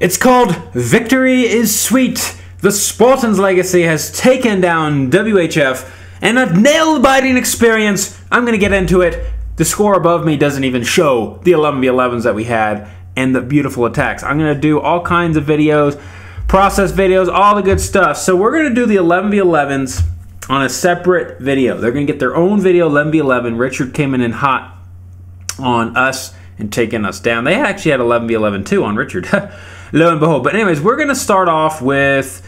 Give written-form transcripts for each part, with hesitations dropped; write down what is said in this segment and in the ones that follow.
It's called Victory is Sweet. The Spartans legacy has taken down WHF, and a nail-biting experience. I'm going to get into it. The score above me doesn't even show the 11v11s that we had and the beautiful attacks. I'm going to do all kinds of videos, process videos, all the good stuff. So we're going to do the 11v11s on a separate video. They're going to get their own video, 11v11. Richard came in hot on us and taking us down. They actually had 11v11 too on Richard. Lo and behold. But anyways, we're going to start off with,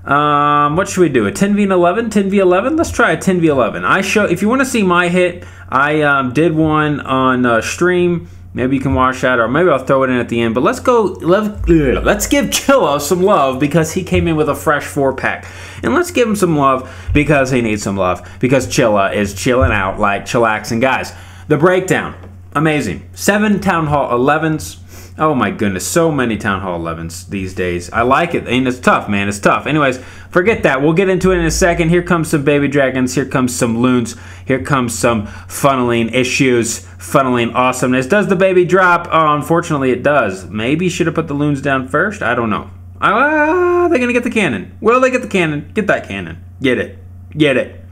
what should we do? A 10v11? 10v11? Let's try a 10v11. If you want to see my hit, I did one on stream. Maybe you can watch that, or maybe I'll throw it in at the end. But let's give Chilla some love because he came in with a fresh 4-pack. And let's give him some love because he needs some love. Because Chilla is chilling out like chillaxing. Guys, the breakdown. Amazing. 7 Town Hall 11s. Oh my goodness, so many Town Hall 11s these days. I like it, and it's tough, man. It's tough. Anyways, forget that. We'll get into it in a second. Here comes some baby dragons. Here comes some loons. Here comes some funneling issues. Funneling awesomeness. Does the baby drop? Oh, unfortunately, it does. Maybe should have put the loons down first. I don't know. They're going to get the cannon. Will they get the cannon? Get that cannon. Get it. Get it.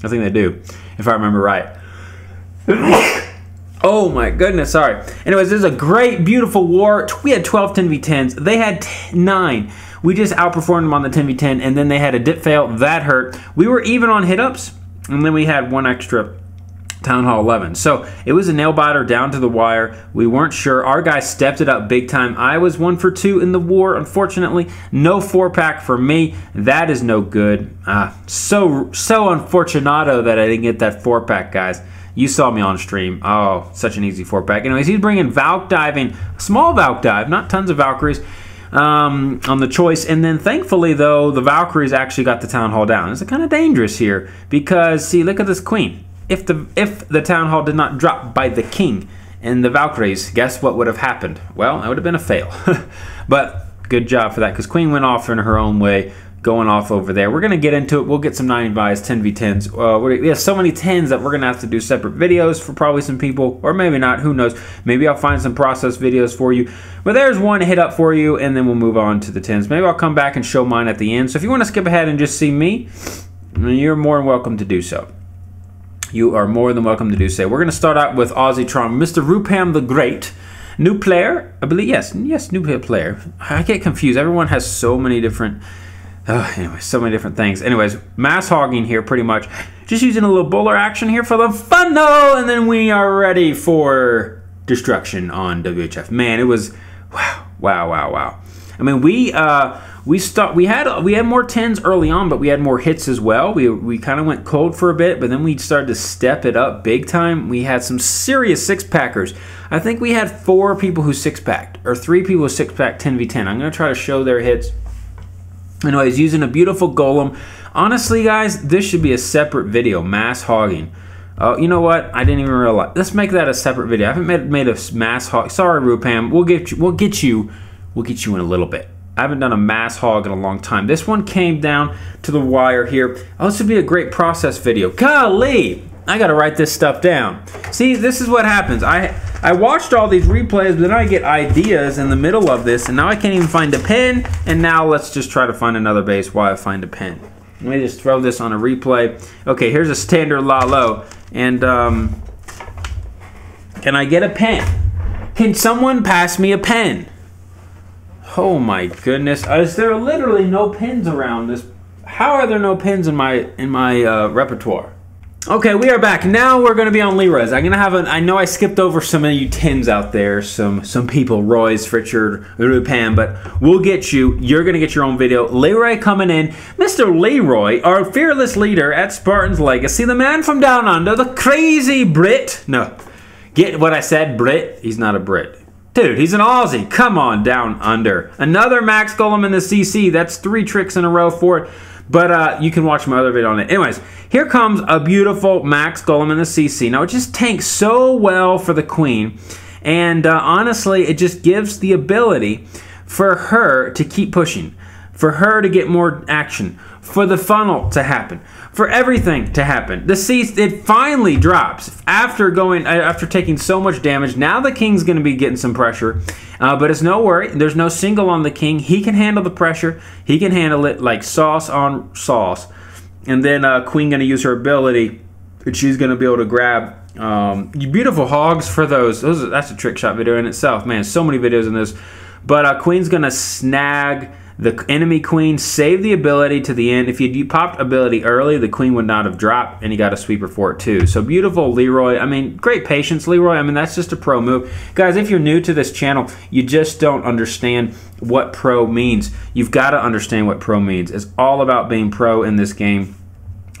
I think they do, if I remember right. Oh my goodness, sorry. Anyways, this is a great, beautiful war. We had 12 10v10s. They had 9. We just outperformed them on the 10v10, and then they had a dip fail. That hurt. We were even on hit-ups, and then we had 1 extra Town Hall 11. So it was a nail-biter down to the wire. We weren't sure. Our guys stepped it up big time. I was 1 for 2 in the war, unfortunately. No 4-pack for me. That is no good. So unfortunato that I didn't get that 4-pack, guys. You saw me on stream. Oh, such an easy 4-pack. Anyways, he's bringing Valk diving, small Valk dive, not tons of Valkyries on the choice. And then thankfully, though, the Valkyries actually got the Town Hall down. It's kind of dangerous here because, see, look at this queen. If the Town Hall did not drop by the king and the Valkyries, guess what would have happened? Well, that would have been a fail. But good job for that because queen went off in her own way. Going off over there. We're going to get into it. We'll get some 9vs, 10v10s. We have so many 10s that we're going to have to do separate videos for probably some people, or maybe not. Who knows? Maybe I'll find some process videos for you. But there's one hit up for you, and then we'll move on to the 10s. Maybe I'll come back and show mine at the end. So if you want to skip ahead and just see me, you're more than welcome to do so. You are more than welcome to do so. We're going to start out with Aussie Tron, Mr. Rupam the Great. New player, I believe. Yes, new player. I get confused. Everyone has so many different... anyway, so many different things. Anyways, mass hogging here pretty much. Just using a little bowler action here for the funnel, and then we are ready for destruction on WHF. Man, it was wow. I mean, we had more 10s early on, but we had more hits as well. We kind of went cold for a bit, but then we started to step it up big time. We had some serious 6-packers. I think we had 4 people who 6-packed, or 3 people who 6-packed 10v10. I'm going to try to show their hits. Anyways, using a beautiful golem. Honestly, guys, this should be a separate video. Mass hogging. Oh, you know what? I didn't even realize. Let's make that a separate video. I haven't made a mass hog. Sorry, Rupam. We'll get you in a little bit. I haven't done a mass hog in a long time. This one came down to the wire here. Oh, this would be a great process video. Golly! I gotta write this stuff down. See, this is what happens. I watched all these replays, but then I get ideas in the middle of this, and now I can't even find a pen, and now let's just try to find another base while I find a pen. Let me just throw this on a replay. Okay, here's a standard lalo, and can I get a pen? Can someone pass me a pen? Oh my goodness, is there literally no pens around this? How are there no pens in my repertoire? Okay, we are back. Now we're going to be on Leroy's. I'm going to have I know I skipped over some of you 10s out there, some people, Roy's, Richard, Rupam, but we'll get you. You're going to get your own video. Leroy coming in. Mr. Leroy, our fearless leader at Spartans Legacy, the man from down under, the crazy Brit. No, get what I said, Brit? He's not a Brit. Dude, he's an Aussie. Come on, down under. Another Max Golem in the CC. That's 3 tricks in a row for it. But you can watch my other video on it. Anyways, here comes a beautiful Max Golem in the CC. Now, it just tanks so well for the queen. And honestly, it just gives the ability for her to keep pushing. for her to get more action, for the funnel to happen, for everything to happen. The C, it finally drops after taking so much damage. Now the king's going to be getting some pressure, but it's no worry. There's no single on the king. He can handle the pressure. He can handle it like sauce on sauce. And then queen going to use her ability, and she's going to be able to grab beautiful hogs for those. That's a trick shot video in itself, man. So many videos in this. But queen's going to snag the enemy queen, save the ability to the end. If you popped ability early, the queen would not have dropped, and you got a sweeper for it too. So beautiful, Leroy. I mean, great patience, Leroy. I mean, that's just a pro move. Guys, if you're new to this channel, you just don't understand what pro means. You've got to understand what pro means. It's all about being pro in this game.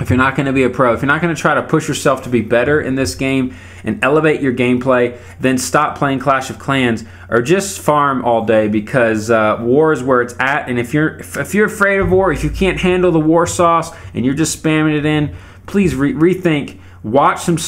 If you're not going to be a pro, if you're not going to try to push yourself to be better in this game and elevate your gameplay, then stop playing Clash of Clans or just farm all day, because war is where it's at. And if you're afraid of war, if you can't handle the war sauce and you're just spamming it in, please rethink. Watch some.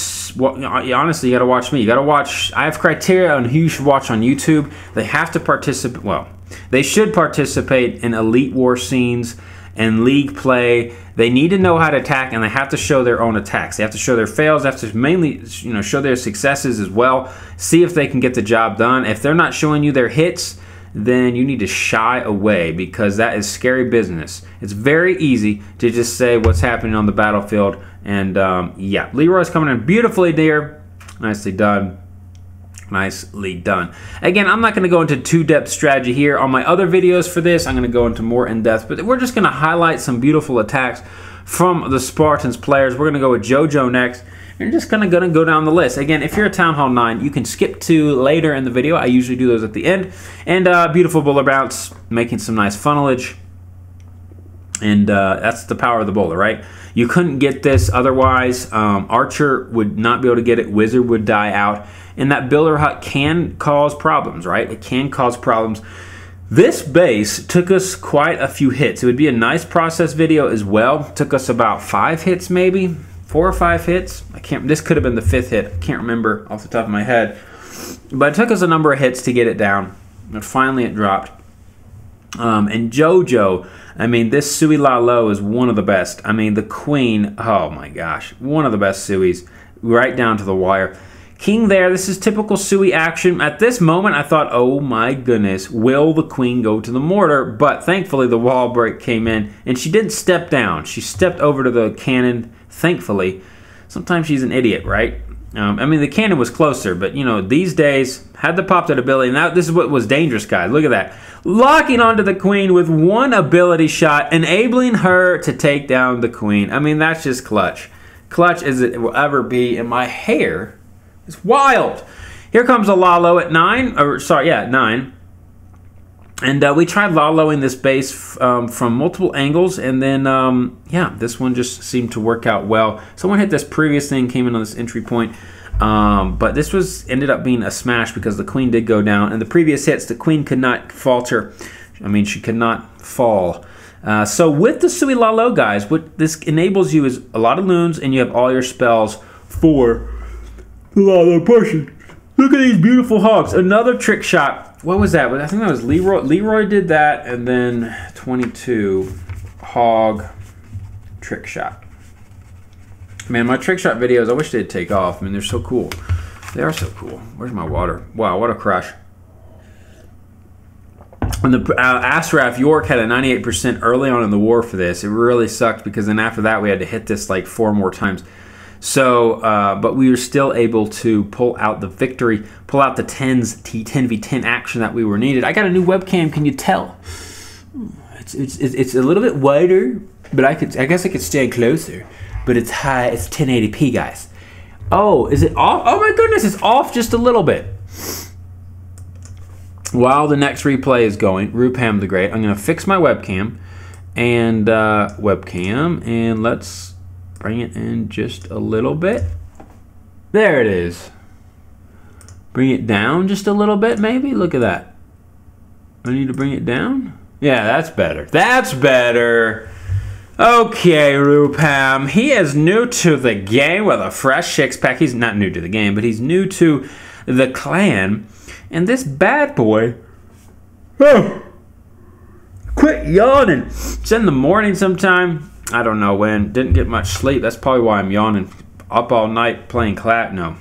Well, honestly, you got to watch me. You got to watch. I have criteria on who you should watch on YouTube. They have to participate. Well, they should participate in elite war scenes and league play. They need to know how to attack, and they have to show their own attacks. They have to show their fails. They have to mainly, show their successes as well. See if they can get the job done. If they're not showing you their hits, then you need to shy away, because that is scary business. It's very easy to just say what's happening on the battlefield. And yeah, Leroy's coming in beautifully there. Nicely done. Nicely done. Again, I'm not going to go into too depth strategy here. On my other videos for this, I'm going to go into more in depth, but we're just going to highlight some beautiful attacks from the Spartans players. We're going to go with JoJo next. And just gonna go down the list. Again, if you're a Town Hall 9, you can skip to later in the video. I usually do those at the end. And beautiful bowler bounce, making some nice funnelage. And that's the power of the bowler, right? You couldn't get this otherwise. Archer would not be able to get it. Wizard would die out. And that builder hut can cause problems, right? It can cause problems. This base took us quite a few hits. It would be a nice process video as well. Took us about 5 hits maybe. 4 or 5 hits. This could have been the 5th hit. I can't remember off the top of my head. But it took us a number of hits to get it down. And finally it dropped. And JoJo, I mean, this Sui Lalo is one of the best. I mean, the queen, oh my gosh, one of the best Suis, right down to the wire. King there, this is typical Sui action. At this moment, I thought, oh my goodness, will the queen go to the mortar? But thankfully, the wall break came in, and she didn't step down. She stepped over to the cannon, thankfully. Sometimes she's an idiot, right? I mean, the cannon was closer, but, these days, had to pop that ability. Now, this is what was dangerous, guys. Look at that. Locking onto the queen with one ability shot, enabling her to take down the queen. I mean, that's just clutch. Clutch as it will ever be, and my hair is wild. Here comes a Lalo at 9, or sorry, yeah, 9. And we tried Laloing this base from multiple angles, and then, yeah, this one just seemed to work out well. Someone hit this previous thing, came in on this entry point, but this ended up being a smash because the queen did go down. And the previous hits, the queen could not falter. I mean, she could not fall. So with the Sui Lalo, guys, what this enables you is a lot of loons, and you have all your spells for the Lalo portion. Look at these beautiful hogs. Another trick shot. What was that? I think that was Leroy. Leroy did that, and then 22 hog trick shot. Man, my trick shot videos, I wish they'd take off. I mean, they're so cool. They are so cool. Where's my water? Wow, what a crush. And the Asraf York had a 98% early on in the war for this. It really sucked because then after that we had to hit this like 4 more times. So, but we were still able to pull out the victory, pull out the 10v10 action that we were needed. I got a new webcam, can you tell? It's a little bit wider, but I guess I could stand closer. But it's high, it's 1080p, guys. Oh, is it off? Oh my goodness, it's off just a little bit. While the next replay is going, Rupam the Great, I'm gonna fix my webcam and let's bring it in just a little bit. There it is. Bring it down just a little bit, maybe. Look at that. I need to bring it down. Yeah, that's better. That's better. Okay, Rupam. He is new to the game with a fresh six-pack. He's not new to the game, but he's new to the clan. And this bad boy Quit yawning. It's in the morning sometime. I don't know when. Didn't get much sleep. That's probably why I'm yawning. Up all night playing Clash. No.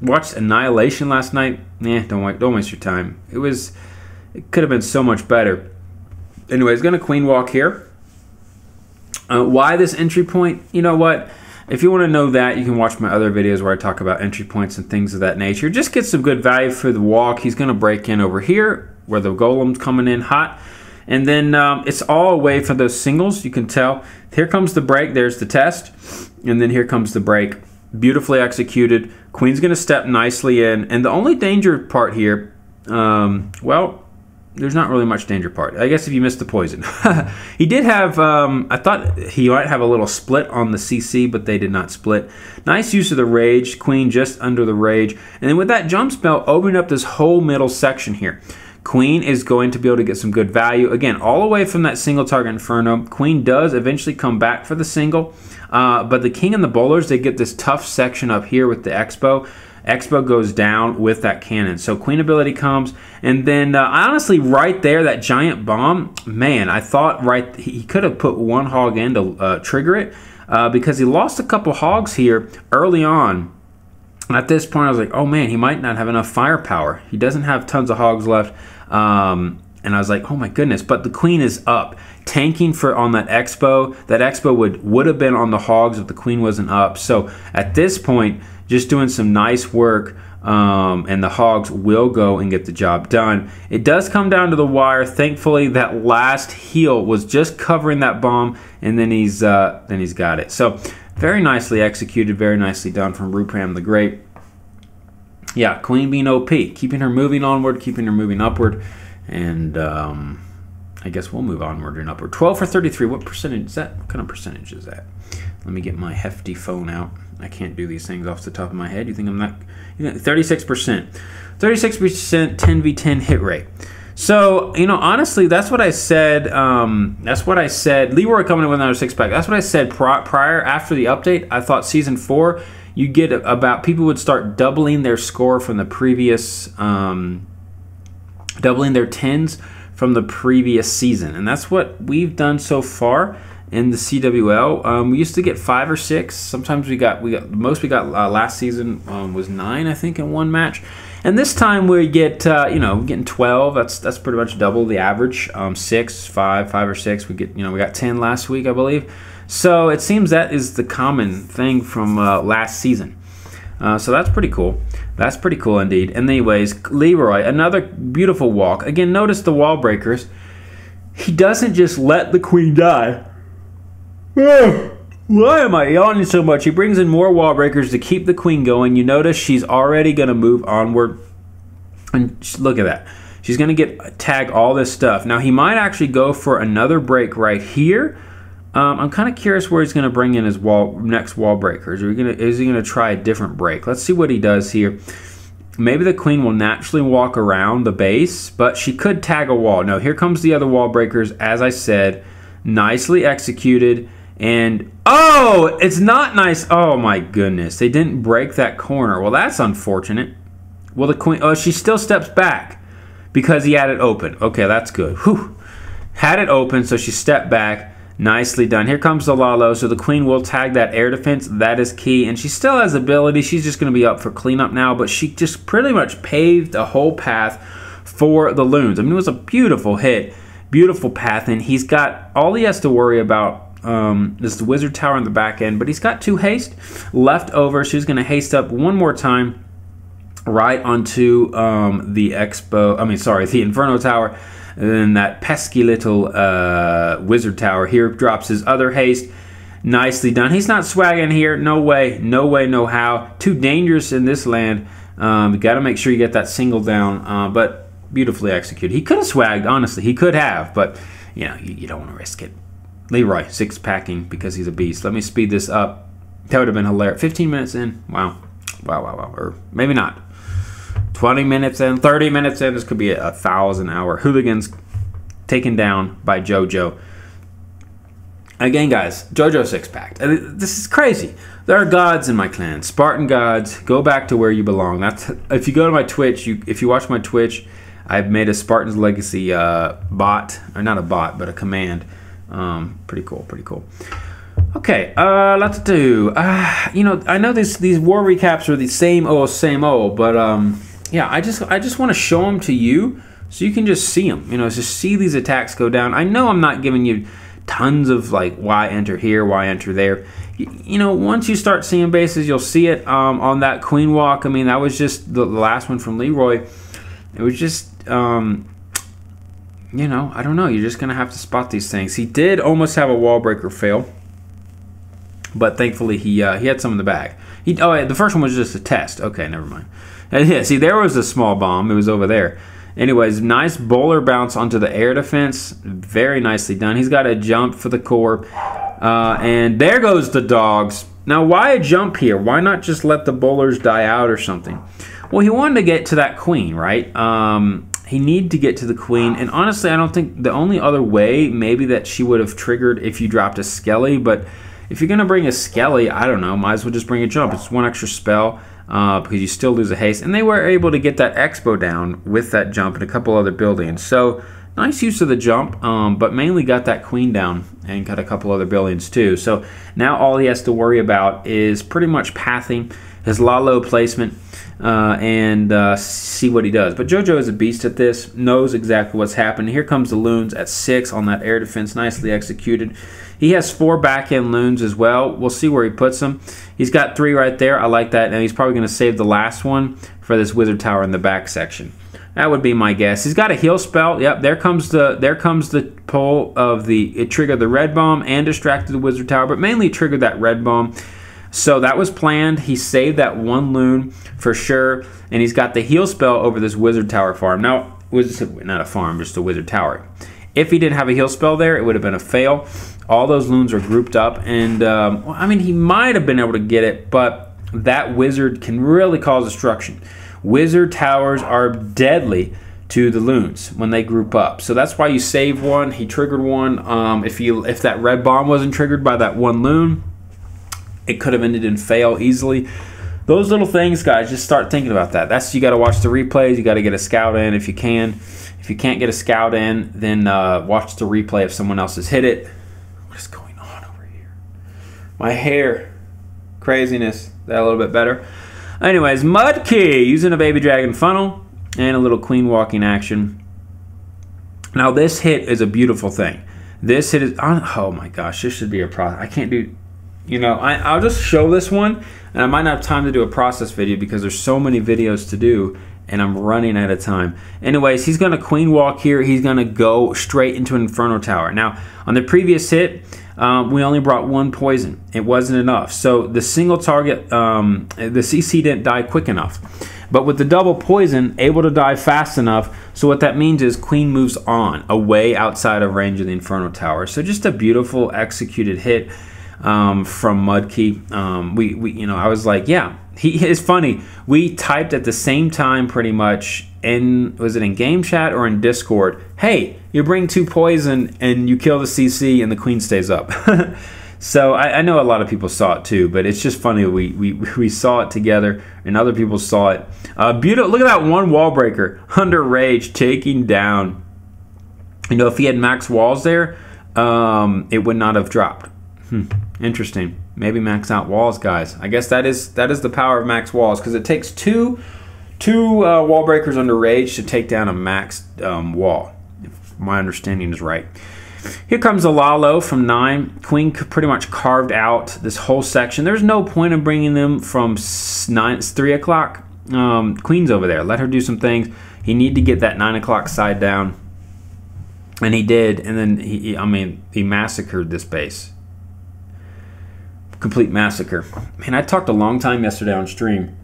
Watched Annihilation last night. Don't waste your time. It could have been so much better. Anyways, gonna queen walk here. Why this entry point? You know what? If you want to know that, you can watch my other videos where I talk about entry points and things of that nature. Just get some good value for the walk. He's going to break in over here where the golem's coming in hot. And then it's all away for those singles. You can tell. Here comes the break. There's the test. And then here comes the break. Beautifully executed. Queen's going to step nicely in. And the only danger part here, well, there's not really much danger part. I guess if you missed the poison. He did have, I thought he might have a little split on the CC, but they did not split. Nice use of the rage. Queen just under the rage. And then with that jump spell, opening up this whole middle section here. Queen is going to be able to get some good value. Again, all the way from that single target Inferno. Queen does eventually come back for the single. But the king and the bowlers, they get this tough section up here with the Expo. Expo goes down with that cannon. So queen ability comes. And then honestly, right there, that giant bomb, man, I thought he could have put one hog in to trigger it because he lost a couple hogs here early on. And at this point, I was like, oh man, he might not have enough firepower. He doesn't have tons of hogs left. And I was like, oh my goodness, but the queen is up. Tanking on that Expo. That Expo would have been on the hogs if the queen wasn't up. So at this point, just doing some nice work, and the hogs will go and get the job done. It does come down to the wire. Thankfully, that last heal was just covering that bomb, and then he's got it. So very nicely executed, very nicely done from Rupram the Great. Yeah, queen being OP, keeping her moving onward, keeping her moving upward, and I guess we'll move onward and upward. 12 for 33. What percentage is that? What kind of percentage is that? Let me get my hefty phone out. I can't do these things off the top of my head. You think I'm not? 36%. 36% 10v10 hit rate. So, you know, honestly, that's what I said. That's what I said. Leroy coming in with another 6-pack. That's what I said prior, after the update. I thought Season 4, you get about, people would start doubling their score from the previous, doubling their 10s from the previous season. And that's what we've done so far in the CWL. We used to get 5 or 6. Sometimes we got most we got last season was 9, I think, in one match. And this time we get you know, getting 12. That's pretty much double the average. 6, 5 or 6. We got 10 last week, I believe. So it seems that is the common thing from last season. So that's pretty cool. That's pretty cool indeed. And anyways, Leroy, another beautiful walk. Again, notice the wall breakers. He doesn't just let the queen die. Why am I yawning so much? He brings in more wall breakers to keep the queen going. You notice she's already going to move onward. And look at that. She's going to tag all this stuff. Now, he might actually go for another break right here. I'm kind of curious where he's going to bring in his next wall breakers. Is he going to try a different break? Let's see what he does here. Maybe the queen will naturally walk around the base, but she could tag a wall. Now, here comes the other wall breakers, as I said. Nicely executed. And, oh, it's not nice. Oh, my goodness. They didn't break that corner. Well, that's unfortunate. Well, the queen, oh, she still steps back because he had it open. Okay, that's good. Whew. Had it open, so she stepped back. Nicely done. Here comes the Lalo, so the queen will tag that air defense. That is key, and she still has ability. She's just going to be up for cleanup now, but she just pretty much paved a whole path for the loons. I mean, it was a beautiful hit, beautiful path, and he's got, all he has to worry about is the wizard tower in the back end, but he's got 2 haste left over. She's going to haste up one more time right onto the Inferno tower. And then that pesky little wizard tower here drops his other haste. Nicely done. He's not swagging here. No way, no how. Too dangerous in this land. You got to make sure you get that single down, but beautifully executed. He could have swagged, honestly. He could have, but you know, you don't want to risk it. Leroy, 6-packing because he's a beast. Let me speed this up. That would have been hilarious. 15 minutes in. Wow. Or maybe not. 20 minutes in, 30 minutes in. This could be a 1,000-hour hooligans taken down by JoJo. Again, guys, JoJo 6-packed. This is crazy. There are gods in my clan. Spartan gods. Go back to where you belong. That's, if you go to my Twitch, if you watch my Twitch, I've made a Spartans Legacy bot, or not a bot, but a command. Pretty cool, pretty cool. Okay, lots to do. You know, I know these war recaps are the same old, but yeah, I just want to show them to you so you can just see them. You know, just see these attacks go down. I know I'm not giving you tons of like why enter here, why enter there. You know, once you start seeing bases, you'll see it on that queen walk. I mean, that was just the last one from Leroy. It was just, you know, I don't know. You're just going to have to spot these things. He did almost have a wall breaker fail, but thankfully he had some in the bag. The first one was just a test. Okay, never mind. Yeah, see, there was a small bomb. It was over there. Anyways, nice bowler bounce onto the air defense. Very nicely done. He's got a jump for the core. And there goes the dogs. Now, why a jump here? Why not just let the bowlers die out or something? Well, he wanted to get to that queen, right? He needed to get to the queen. And honestly, I don't think the only other way maybe that she would have triggered if you dropped a Skelly. But if you're going to bring a Skelly, I don't know. Might as well just bring a jump. It's one extra spell. Because you still lose a haste. And they were able to get that expo down with that jump and a couple other buildings. So, nice use of the jump, but mainly got that queen down and got a couple other buildings too. So, now all he has to worry about is pretty much pathing, his lalo placement, and see what he does. But JoJo is a beast at this, knows exactly what's happening. Here comes the loons at 6 on that air defense, nicely executed. He has 4 back-end loons as well. We'll see where he puts them. He's got 3 right there. I like that. And he's probably going to save the last one for this wizard tower in the back section. That would be my guess. He's got a heal spell. Yep, there comes the pull of it triggered the red bomb and distracted the wizard tower, but mainly triggered that red bomb. So that was planned. He saved that 1 loon for sure. And he's got the heal spell over this wizard tower farm. Now, not a farm, just a wizard tower. If he didn't have a heal spell there, it would have been a fail. All those loons are grouped up, and well, I mean, he might have been able to get it, but that wizard can really cause destruction. Wizard towers are deadly to the loons when they group up, so that's why you save one. He triggered one. If that red bomb wasn't triggered by that 1 loon, it could have ended in fail easily. Those little things, guys, just start thinking about that. You got to watch the replays. You got to get a scout in if you can. If you can't get a scout in, then watch the replay if someone else has hit it. What is going on over here? My hair. Craziness. That a little bit better. Anyways, Mudkey using a baby dragon funnel and a little queen walking action. Now this hit is a beautiful thing. This hit is, oh my gosh, this should be a process. I can't do, you know, I'll just show this one, and I might not have time to do a process video because there's so many videos to do and I'm running out of time. Anyways, he's going to queen walk here. He's going to go straight into an Inferno Tower. Now, on the previous hit, we only brought 1 poison. It wasn't enough. So the single target, the CC didn't die quick enough. But with the double poison, able to die fast enough. So what that means is queen moves on, away outside of range of the Inferno Tower. So just a beautiful executed hit from Mudkey. You know, I was like, yeah. It's funny. We typed at the same time pretty much was it in game chat or in Discord? Hey, you bring 2 poison and you kill the CC and the queen stays up. So I know a lot of people saw it too, but it's just funny we saw it together and other people saw it. Beautiful. Look at that 1 wall breaker under rage taking down. You know, if he had max walls there, it would not have dropped. Interesting. Maybe max out walls, guys. I guess that is the power of max walls, because it takes two wall breakers under rage to take down a max wall, if my understanding is right. Here comes a Lalo from 9. Queen pretty much carved out this whole section. There's no point in bringing them from 3 o'clock. Queen's over there. Let her do some things. He needed to get that 9 o'clock side down, and he did. And then he massacred this base. Complete massacre. Man, I talked a long time yesterday on stream.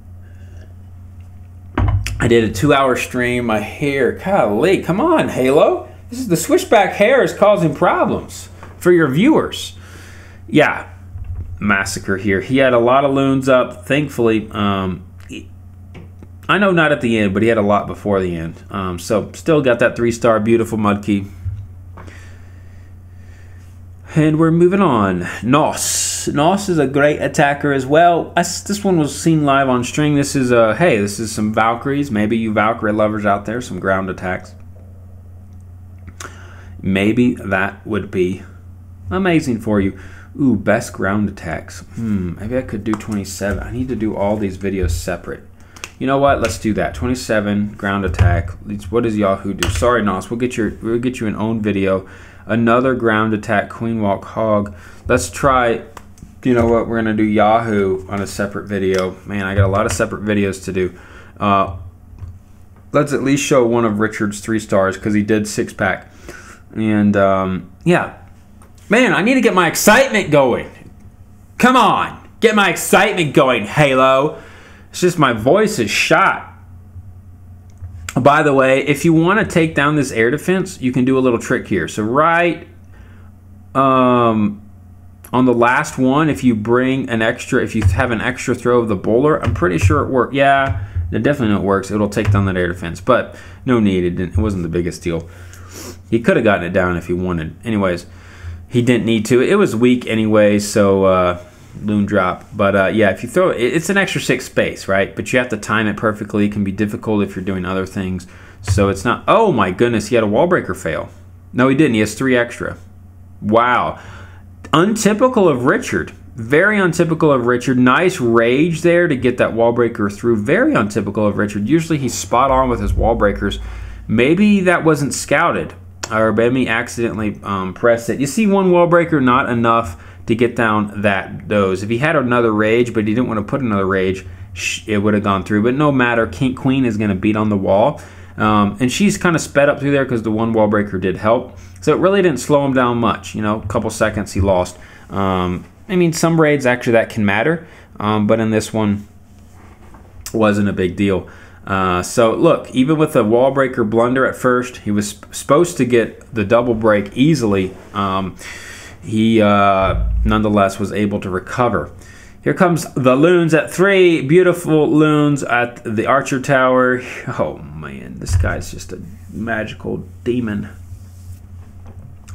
I did a 2-hour stream. My hair, golly, come on, Halo. This is the switchback hair is causing problems for your viewers. Yeah, massacre here. He had a lot of loons up. Thankfully, I know not at the end, but he had a lot before the end. So still got that 3-star beautiful Mudkey. And we're moving on. Nos. Nos is a great attacker as well. This one was seen live on string. This is hey, this is some Valkyries. Maybe you Valkyrie lovers out there, some ground attacks. Maybe that would be amazing for you. Ooh, best ground attacks. Maybe I could do 27. I need to do all these videos separate. You know what? Let's do that. 27 ground attack. What does Yahoo do? Sorry, Nos. We'll get you an own video. Another ground attack queen walk hog. Let's try. You know what? We're gonna do Yahoo on a separate video. Man, I got a lot of separate videos to do. Let's at least show one of Richard's 3 stars because he did 6-pack. And yeah, man, I need to get my excitement going. Come on, get my excitement going, Halo. It's just my voice is shot. By the way, if you want to take down this air defense, you can do a little trick here. So right on the last one, if you bring an extra, if you have an extra throw of the bowler, I'm pretty sure it worked. Yeah, it definitely know it works. It'll take down that air defense, but no need. It wasn't the biggest deal. He could have gotten it down if he wanted. Anyways, he didn't need to. It was weak anyway, so loon drop. But yeah, if you throw it, it's an extra 6 space, right? But you have to time it perfectly. It can be difficult if you're doing other things. So it's not, oh my goodness, he had a wall breaker fail. No, he didn't. He has 3 extra. Wow. Untypical of Richard. Very untypical of Richard. Nice rage there to get that wall breaker through. Very untypical of Richard. Usually he's spot on with his wall breakers. Maybe that wasn't scouted. Or maybe accidentally pressed it. You see one wall breaker, not enough to get down those. If he had another rage, but he didn't want to put another rage, it would have gone through. But no matter, Queen is going to beat on the wall. And she's kind of sped up through there because the one wall breaker did help. So it really didn't slow him down much. You know, a couple seconds he lost. I mean, some raids actually that can matter. But in this one, wasn't a big deal. So look, even with the wall breaker blunder at first, he was supposed to get the double break easily. He nonetheless was able to recover. Here comes the loons at 3. Beautiful loons at the archer tower. Oh man, this guy's just a magical demon.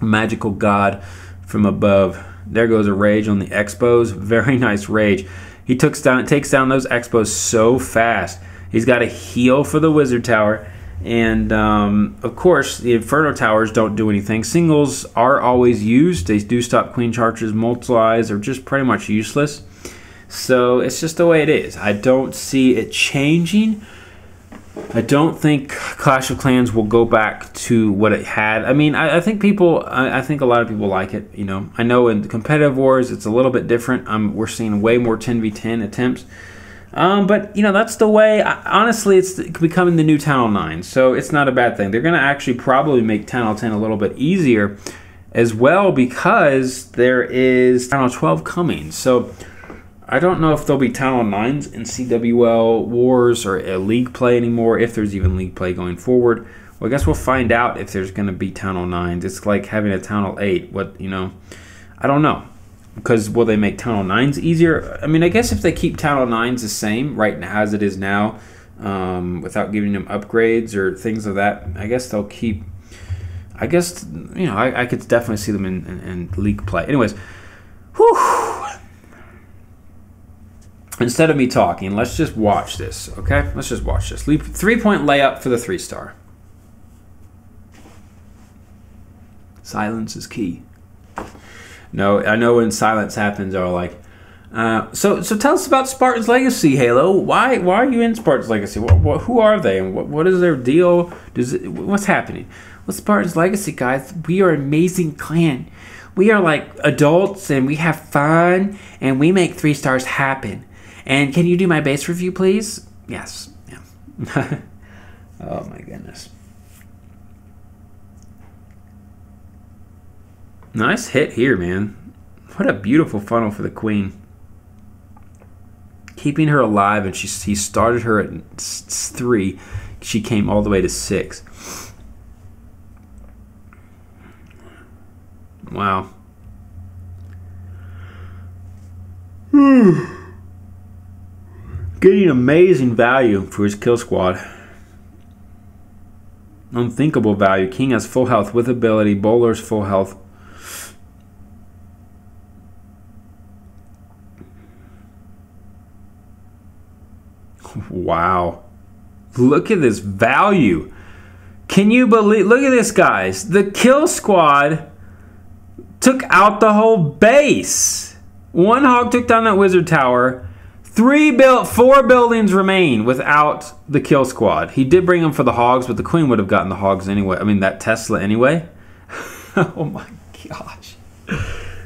Magical god from above. There goes a rage on the expos. Very nice rage. He takes down those expos so fast. He's got a heal for the wizard tower. And of course, the Inferno towers don't do anything. Singles are always used. They do stop queen charges. Multis are just pretty much useless. So it's just the way it is. I don't see it changing. I don't think Clash of Clans will go back to what it had. I mean, I think I think a lot of people like it. You know, I know in competitive wars it's a little bit different. We're seeing way more 10v10 attempts. But, you know, that's the way. Honestly, it's becoming the new Town Hall 9, so it's not a bad thing. They're going to actually probably make Town Hall 10 a little bit easier as well because there is Town Hall 12 coming. So I don't know if there'll be Town Hall 9s in CWL wars or League play anymore, if there's even League play going forward. Well, I guess we'll find out if there's going to be Town Hall 9s. It's like having a Town Hall 8. What, you know, I don't know. Because will they make Town Hall 9s easier? I mean, I guess if they keep Town Hall 9s the same, right as it is now, without giving them upgrades or things of that, I guess they'll keep. I guess, you know, I could definitely see them in League play. Anyways, whew. Instead of me talking, let's just watch this, okay? Let's just watch this. 3-point layup for the 3-star. Silence is key. No, I know when silence happens, are like, so tell us about Spartans Legacy, Halo. Why are you in Spartans Legacy? Who are they, and what is their deal? What's happening? Well, Spartans Legacy, guys, we are an amazing clan. We are like adults, and we have fun, and we make 3 stars happen. And can you do my base review, please? Yes. Yeah. Oh my goodness. Nice hit here, man. What a beautiful funnel for the queen. Keeping her alive, and he started her at 3. She came all the way to 6. Wow. Getting amazing value for his kill squad. Unthinkable value. King has full health with ability. Bowler's full health. Wow. Look at this value. Can you believe? Look at this, guys. The kill squad took out the whole base. One hog took down that wizard tower. 4 buildings remain without the kill squad. He did bring them for the hogs, but the queen would have gotten the hogs anyway. I mean, that Tesla anyway. Oh my gosh.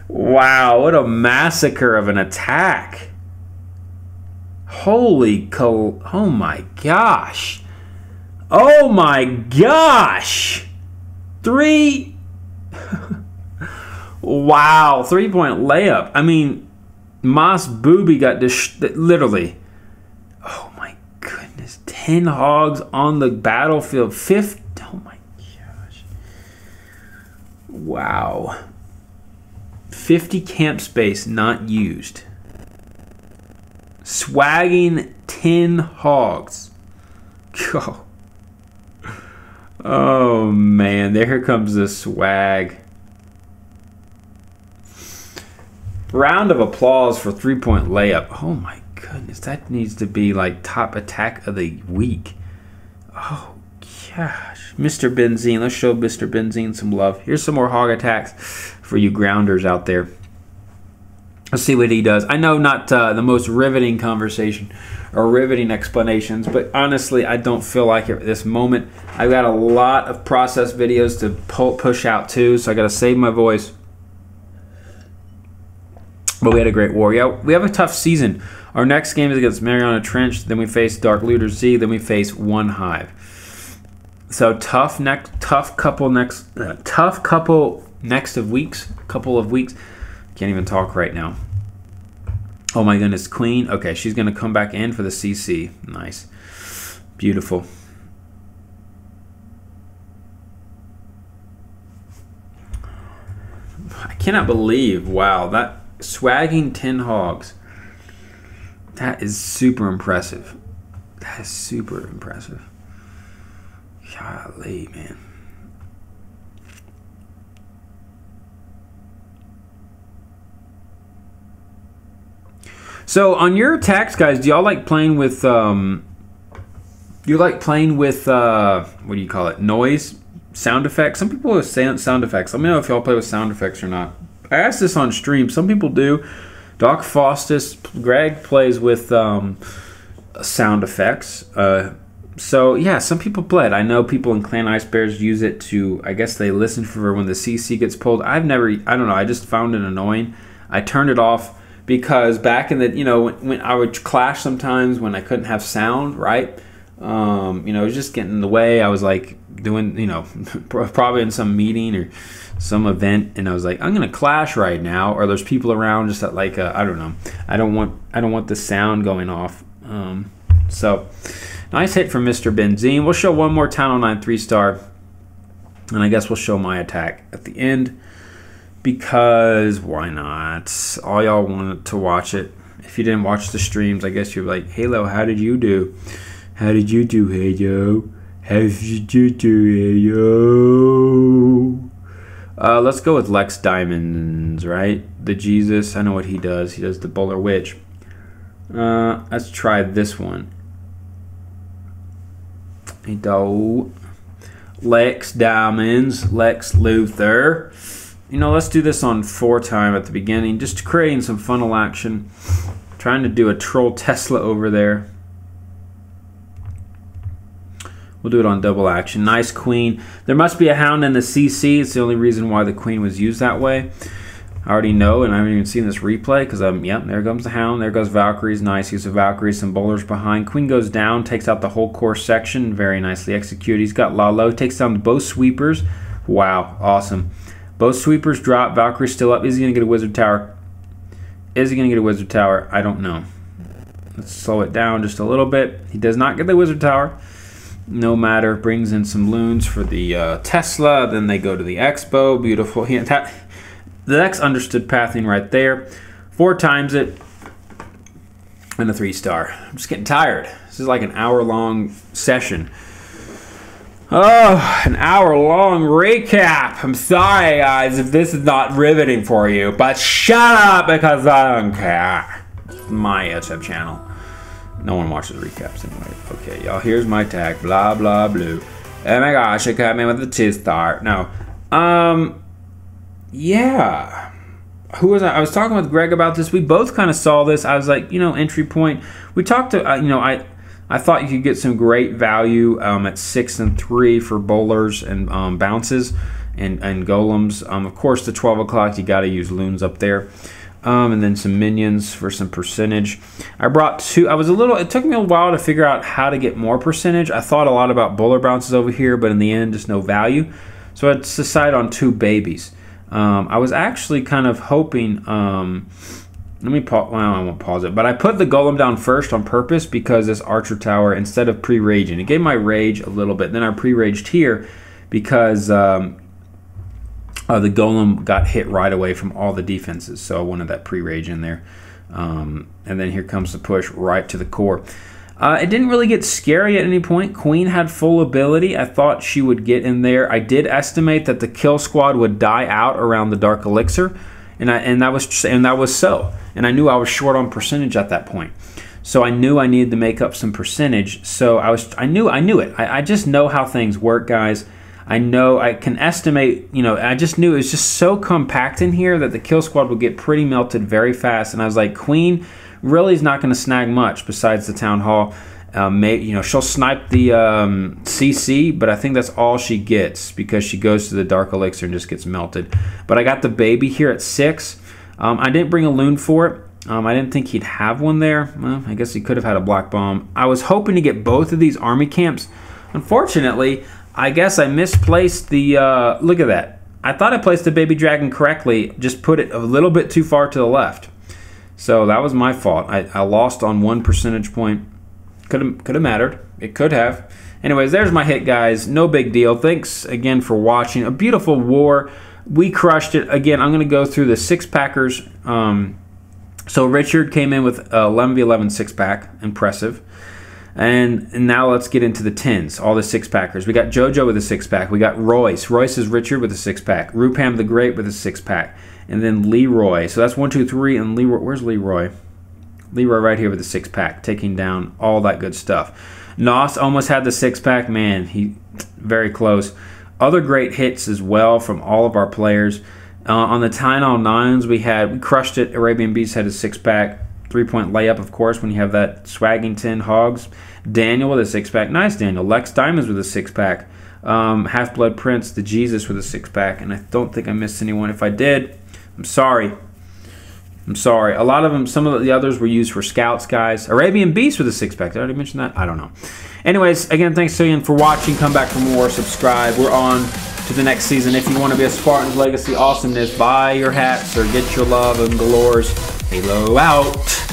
Wow, what a massacre of an attack. Oh my gosh. Oh my gosh. Wow, 3-point layup. I mean, Moss Booby got literally. Oh my goodness. 10 hogs on the battlefield. Oh my gosh. Wow. 50 camp space not used. Swagging 10 hogs. Go. Oh man, there comes the swag. Round of applause for 3-point layup. Oh my goodness, that needs to be like top attack of the week. Oh gosh. Mr. Benzine, let's show Mr. Benzine some love. Here's some more hog attacks for you grounders out there. Let's see what he does. I know not the most riveting conversation or riveting explanations, but honestly, I don't feel like it at this moment. I've got a lot of process videos to push out too, so I got to save my voice. But we had a great war. Yeah, we have a tough season. Our next game is against Mariana Trench. Then we face Dark Looter Z. Then we face One Hive. So tough couple next of weeks. Couple of weeks. Can't even talk right now. Oh my goodness, Queen. Okay, she's gonna come back in for the CC. Nice, beautiful. I cannot believe. Wow, that swagging 10 hogs. That is super impressive. That is super impressive. Golly, man. So on your attacks, guys, do y'all like playing with what do you call it? Noise? Sound effects? Some people have sound effects. Let me know if y'all play with sound effects or not. I asked this on stream. Some people do. Doc Faustus, Greg plays with sound effects. So yeah, some people play it. I know people in Clan Ice Bears use it to, I guess they listen for when the CC gets pulled. I don't know, I just found it annoying. I turned it off because back in the, when I would clash sometimes when I couldn't have sound, right? It was just getting in the way. I was like doing, probably in some meeting or some event, and I was like, I'm gonna clash right now, or there's people around just at like I don't know. I don't want the sound going off. So nice hit from Mr. Benzine. We'll show one more Town 09 3-star, and I guess we'll show my attack at the end because why not? All y'all wanted to watch it. If you didn't watch the streams, I guess you're like, Halo, how did you do? How did you do, Halo? How did you do, Halo? Let's go with Lex Diamonds, right? The Jesus, I know what he does. He does the Bowler Witch. Let's try this one. Lex Diamonds, Lex Luthor. Let's do this on 4-time at the beginning, just creating some funnel action. Trying to do a troll Tesla over there. We'll do it on double action. Nice queen. There must be a hound in the CC. It's the only reason why the queen was used that way. I already know, and I haven't even seen this replay because yep, there comes the hound. There goes Valkyries. Nice use of Valkyries. Some bowlers behind. Queen goes down, takes out the whole core section. Very nicely executed. He's got Lalo. Takes down both sweepers. Wow, awesome. Both sweepers drop. Valkyrie's still up. Is he going to get a wizard tower? Is he going to get a wizard tower? I don't know. Let's slow it down just a little bit. He does not get the wizard tower. No matter. Brings in some loons for the Tesla. Then they go to the Expo. Beautiful. The X understood pathing right there. 4 times it. And a 3-star. I'm just getting tired. This is like an hour-long session. Oh, an hour-long recap. I'm sorry, guys, if this is not riveting for you. But shut up because I don't care. It's my YouTube channel. No one watches recaps anyway. Okay, y'all, here's my tag. Blah, blah, blue. Oh my gosh, it cut me with the 2-star. No. Yeah. Who was I? I was talking with Greg about this. We both kind of saw this. I was like, you know, entry point. We talked to, you know, I thought you could get some great value at 6 and 3 for bowlers and bounces and golems. Of course, the 12 o'clock, you got to use loons up there. And then some minions for some percentage. I brought 2. It took me a while to figure out how to get more percentage. I thought a lot about bowler bounces over here, but in the end, just no value. So I decided on 2 babies. I was actually kind of hoping, let me pause, well, I won't pause it, but I put the golem down first on purpose because this archer tower, instead of pre-raging, it gave my rage a little bit. Then I pre-raged here because the golem got hit right away from all the defenses, so I wanted that pre-rage in there. And then here comes the push right to the core. It didn't really get scary at any point. Queen had full ability. I thought she would get in there. I did estimate that the kill squad would die out around the dark elixir, and that was so. And I knew I was short on percentage at that point, so I knew I needed to make up some percentage. So I knew it. I just know how things work, guys. I know I can estimate. You know, I just knew it was just so compact in here that the kill squad would get pretty melted very fast. And I was like, Queen really is not going to snag much besides the town hall. You know, she'll snipe the CC, but I think that's all she gets because she goes to the dark elixir and just gets melted. But I got the baby here at 6. I didn't bring a loon for it. I didn't think he'd have one there. Well, I guess he could have had a black bomb. I was hoping to get both of these army camps. Unfortunately, I guess I misplaced the, look at that. I thought I placed the baby dragon correctly, just put it a little bit too far to the left. So that was my fault. I lost on 1 percentage point. Could have mattered. It could have. Anyways, there's my hit, guys. No big deal. Thanks again for watching. A beautiful war. We crushed it. Again, I'm going to go through the 6-packers. So Richard came in with 11v11 6-pack. Impressive. And now let's get into the 10s. All the 6-packers. We got JoJo with a 6-pack. We got Royce. Royce is Richard with a 6-pack. Rupam the Great with a 6-pack. And then Leroy. So that's 1, 2, 3. And Leroy. Where's Leroy? Leroy right here with the 6-pack, taking down all that good stuff. Nos almost had the 6-pack. Man, he very close. Other great hits as well from all of our players. On the Tylenol 9s, we crushed it. Arabian Beast had a 6-pack. 3-point layup, of course, when you have that Swaggington Hogs. Daniel with a 6-pack. Nice, Daniel. Lex Diamonds with a 6-pack. Half-Blood Prince, the Jesus with a 6-pack. And I don't think I missed anyone. If I did, I'm sorry. I'm sorry. A lot of them, some of the others were used for scouts, guys. Arabian Beast with a 6-pack. Did I already mention that? I don't know. Anyways, again, thanks again for watching. Come back for more. Subscribe. We're on to the next season. If you want to be a Spartans Legacy Awesomeness, buy your hats or get your love and galores. Halo out.